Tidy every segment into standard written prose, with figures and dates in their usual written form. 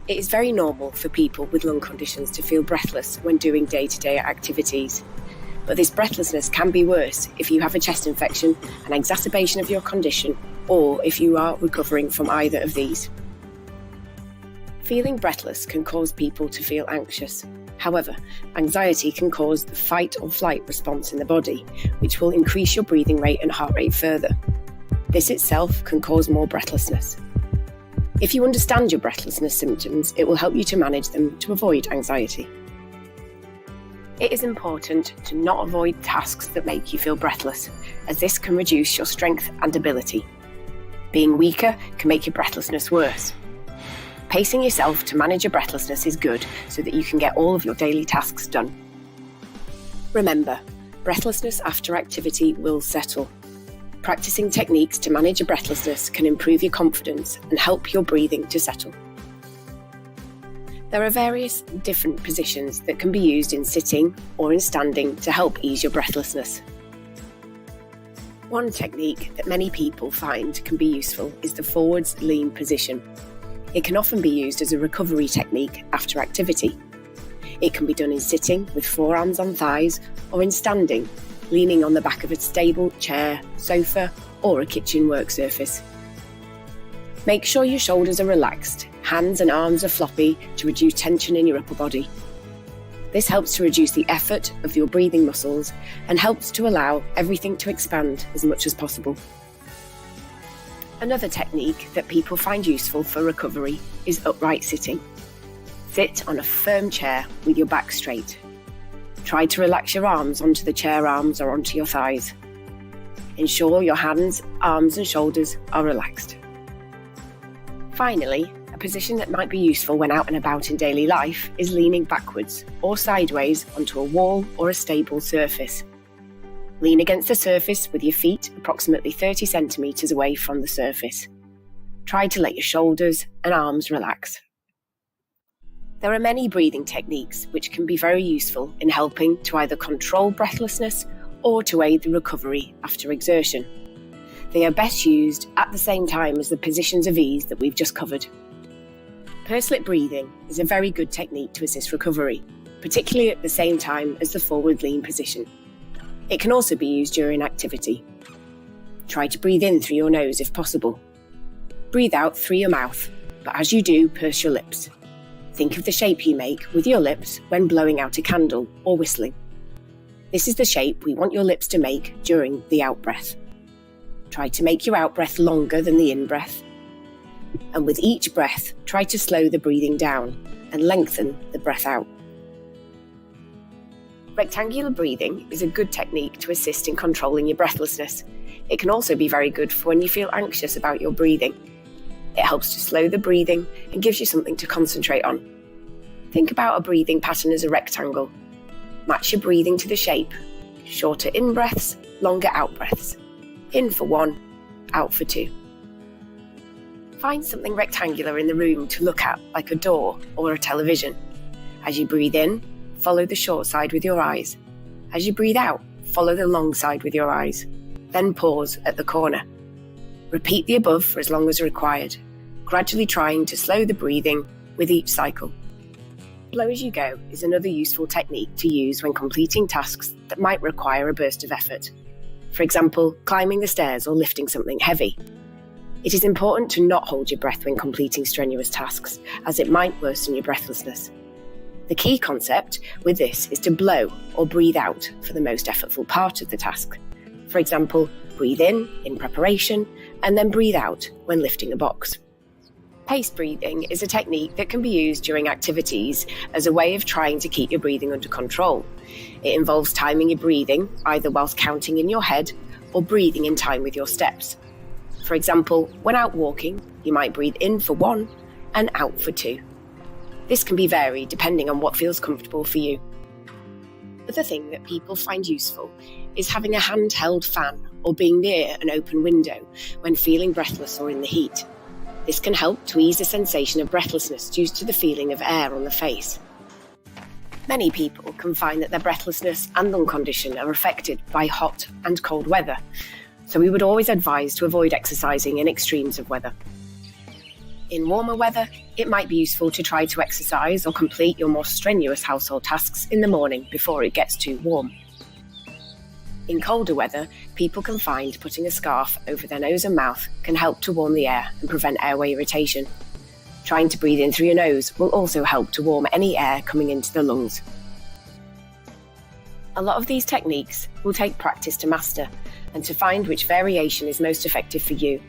It is very normal for people with lung conditions to feel breathless when doing day-to-day activities. But this breathlessness can be worse if you have a chest infection, an exacerbation of your condition, or if you are recovering from either of these. Feeling breathless can cause people to feel anxious. However, anxiety can cause the fight or flight response in the body, which will increase your breathing rate and heart rate further. This itself can cause more breathlessness. If you understand your breathlessness symptoms, it will help you to manage them to avoid anxiety. It is important to not avoid tasks that make you feel breathless, as this can reduce your strength and ability. Being weaker can make your breathlessness worse. Pacing yourself to manage your breathlessness is good so that you can get all of your daily tasks done. Remember, breathlessness after activity will settle. Practicing techniques to manage your breathlessness can improve your confidence and help your breathing to settle. There are various different positions that can be used in sitting or in standing to help ease your breathlessness. One technique that many people find can be useful is the forwards lean position. It can often be used as a recovery technique after activity. It can be done in sitting with forearms on thighs or in standing, leaning on the back of a stable chair, sofa, or a kitchen work surface. Make sure your shoulders are relaxed, hands and arms are floppy to reduce tension in your upper body. This helps to reduce the effort of your breathing muscles and helps to allow everything to expand as much as possible. Another technique that people find useful for recovery is upright sitting. Sit on a firm chair with your back straight. Try to relax your arms onto the chair arms or onto your thighs. Ensure your hands, arms and shoulders are relaxed. Finally, a position that might be useful when out and about in daily life is leaning backwards or sideways onto a wall or a stable surface. Lean against the surface with your feet approximately 30 centimetres away from the surface. Try to let your shoulders and arms relax. There are many breathing techniques which can be very useful in helping to either control breathlessness or to aid the recovery after exertion. They are best used at the same time as the positions of ease that we've just covered. Pursed-lip breathing is a very good technique to assist recovery, particularly at the same time as the forward lean position. It can also be used during activity. Try to breathe in through your nose if possible. Breathe out through your mouth, but as you do, purse your lips. Think of the shape you make with your lips when blowing out a candle or whistling. This is the shape we want your lips to make during the out-breath. Try to make your out-breath longer than the in-breath. And with each breath, try to slow the breathing down and lengthen the breath out. Rectangular breathing is a good technique to assist in controlling your breathlessness. It can also be very good for when you feel anxious about your breathing. It helps to slow the breathing and gives you something to concentrate on. Think about a breathing pattern as a rectangle. Match your breathing to the shape. Shorter in-breaths, longer out-breaths. In for 1, out for 2. Find something rectangular in the room to look at, like a door or a television. As you breathe in, follow the short side with your eyes. As you breathe out, follow the long side with your eyes. Then pause at the corner. Repeat the above for as long as required, gradually trying to slow the breathing with each cycle. Blow as you go is another useful technique to use when completing tasks that might require a burst of effort. For example, climbing the stairs or lifting something heavy. It is important to not hold your breath when completing strenuous tasks, as it might worsen your breathlessness. The key concept with this is to blow or breathe out for the most effortful part of the task. For example, breathe in preparation, and then breathe out when lifting a box. Paced breathing is a technique that can be used during activities as a way of trying to keep your breathing under control. It involves timing your breathing, either whilst counting in your head or breathing in time with your steps. For example, when out walking, you might breathe in for 1 and out for 2. This can be varied depending on what feels comfortable for you. Another thing that people find useful is having a handheld fan or being near an open window when feeling breathless or in the heat. This can help to ease the sensation of breathlessness due to the feeling of air on the face. Many people can find that their breathlessness and lung condition are affected by hot and cold weather, so we would always advise to avoid exercising in extremes of weather. In warmer weather, it might be useful to try to exercise or complete your more strenuous household tasks in the morning before it gets too warm. In colder weather, people can find putting a scarf over their nose and mouth can help to warm the air and prevent airway irritation. Trying to breathe in through your nose will also help to warm any air coming into the lungs. A lot of these techniques will take practice to master and to find which variation is most effective for you.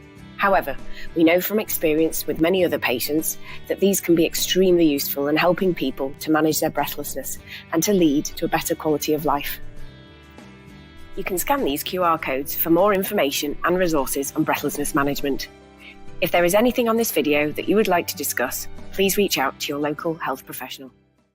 However, we know from experience with many other patients that these can be extremely useful in helping people to manage their breathlessness and to lead to a better quality of life. You can scan these QR codes for more information and resources on breathlessness management. If there is anything on this video that you would like to discuss, please reach out to your local health professional.